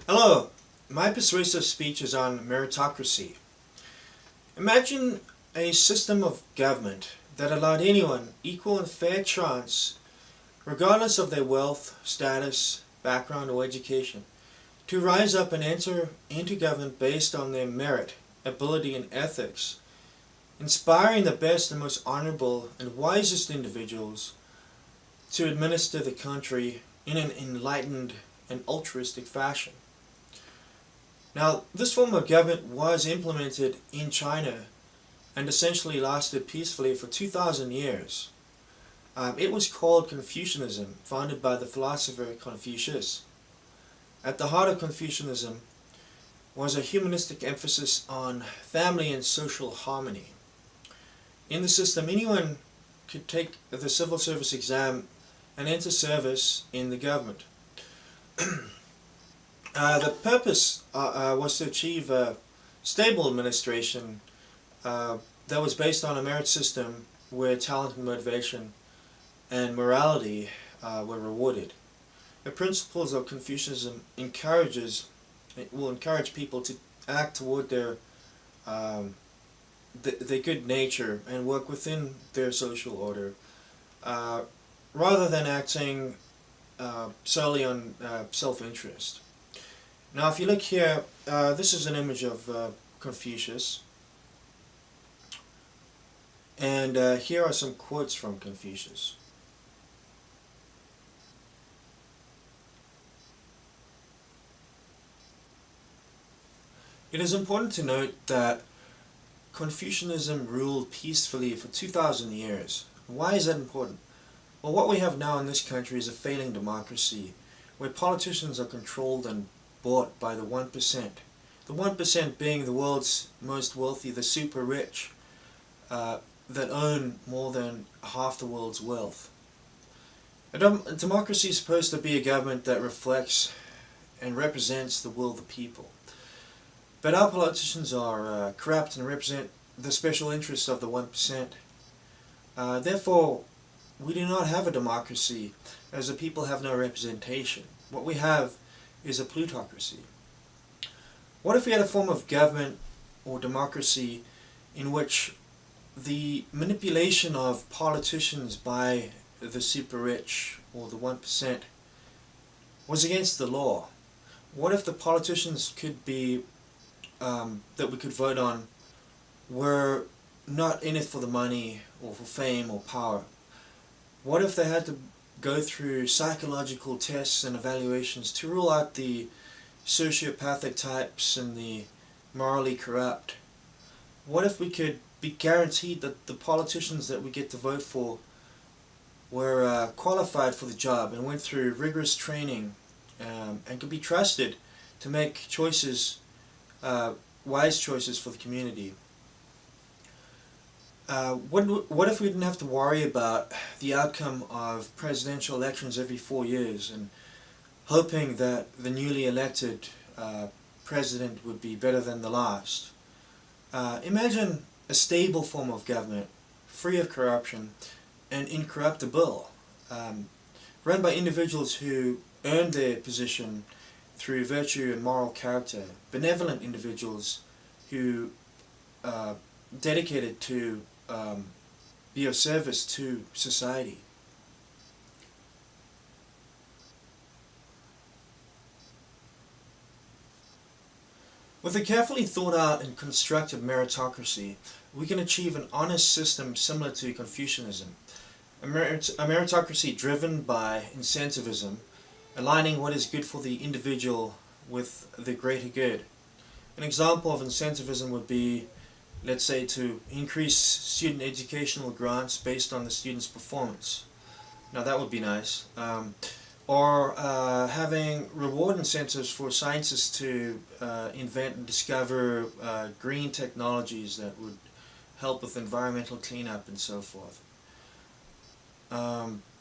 Hello, my persuasive speech is on meritocracy. Imagine a system of government that allowed anyone equal and fair chance, regardless of their wealth, status, background, or education, to rise up and enter into government based on their merit, ability, and ethics, inspiring the best and most honorable and wisest individuals to administer the country in an enlightened and altruistic fashion. Now, this form of government was implemented in China and essentially lasted peacefully for 2,000 years. It was called Confucianism, founded by the philosopher Confucius. At the heart of Confucianism was a humanistic emphasis on family and social harmony. In the system, anyone could take the civil service exam and enter service in the government. The purpose was to achieve a stable administration that was based on a merit system where talent and motivation and morality were rewarded. The principles of Confucianism will encourage people to act toward their good nature and work within their social order, rather than acting solely on self-interest. Now, if you look here, this is an image of Confucius, and here are some quotes from Confucius. It is important to note that Confucianism ruled peacefully for 2,000 years. Why is that important? Well, what we have now in this country is a failing democracy, where politicians are controlled and bought by the 1%. The 1% being the world's most wealthy, the super rich, that own more than half the world's wealth. A democracy is supposed to be a government that reflects and represents the will of the people. But our politicians are corrupt and represent the special interests of the 1%. Therefore, we do not have a democracy, as the people have no representation. What we have is a plutocracy. What if we had a form of government or democracy in which the manipulation of politicians by the super rich or the 1% was against the law? What if the politicians could be that we could vote on were not in it for the money or for fame or power? What if they had to go through psychological tests and evaluations to rule out the sociopathic types and the morally corrupt? What if we could be guaranteed that the politicians that we get to vote for were qualified for the job and went through rigorous training and could be trusted to make choices, wise choices for the community? What if we didn't have to worry about the outcome of presidential elections every 4 years and hoping that the newly elected president would be better than the last? Imagine a stable form of government, free of corruption and incorruptible, run by individuals who earned their position through virtue and moral character, benevolent individuals who dedicated to be of service to society. With a carefully thought out and constructed meritocracy, we can achieve an honest system similar to Confucianism. A meritocracy driven by incentivism, aligning what is good for the individual with the greater good. An example of incentivism would be, let's say, to increase student educational grants based on the student's performance. Now that would be nice. Or having reward incentives for scientists to invent and discover green technologies that would help with environmental cleanup and so forth.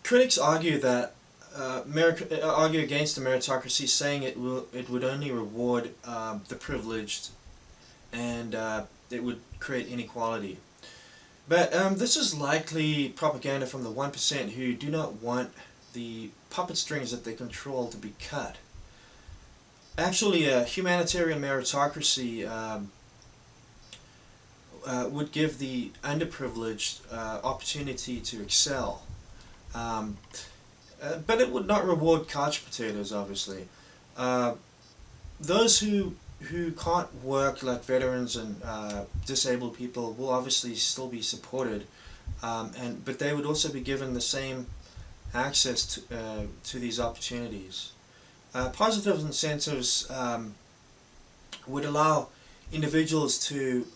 Critics argue that argue against the meritocracy, saying it would only reward the privileged and it would create inequality. But this is likely propaganda from the 1% who do not want the puppet strings that they control to be cut. Actually, a humanitarian meritocracy would give the underprivileged opportunity to excel. Um, but it would not reward couch potatoes, obviously. Uh, those who can't work, like veterans and disabled people, will obviously still be supported, but they would also be given the same access to these opportunities. Positive incentives would allow individuals to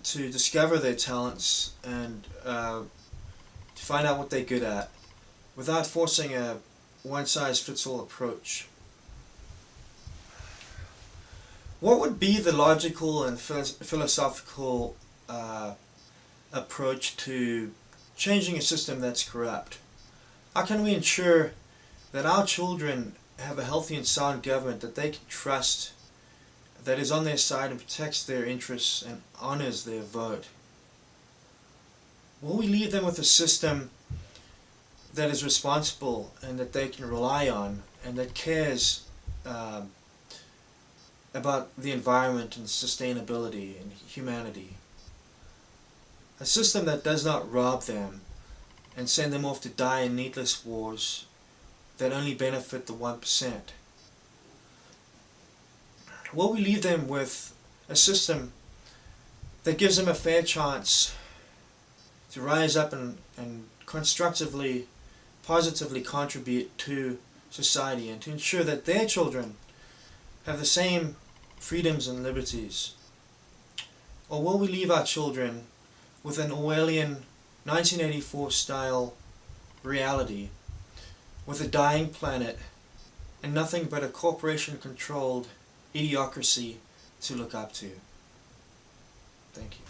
discover their talents and to find out what they're good at without forcing a one-size-fits-all approach. What would be the logical and philosophical approach to changing a system that's corrupt? How can we ensure that our children have a healthy and sound government that they can trust, that is on their side and protects their interests and honors their vote? Will we leave them with a system that is responsible and that they can rely on and that cares about the environment and sustainability and humanity? A system that does not rob them and send them off to die in needless wars that only benefit the 1%. Will we leave them with a system that gives them a fair chance to rise up and constructively, positively contribute to society and to ensure that their children have the same freedoms and liberties? Or will we leave our children with an Orwellian 1984 style reality, with a dying planet and nothing but a corporation controlled idiocracy to look up to? Thank you.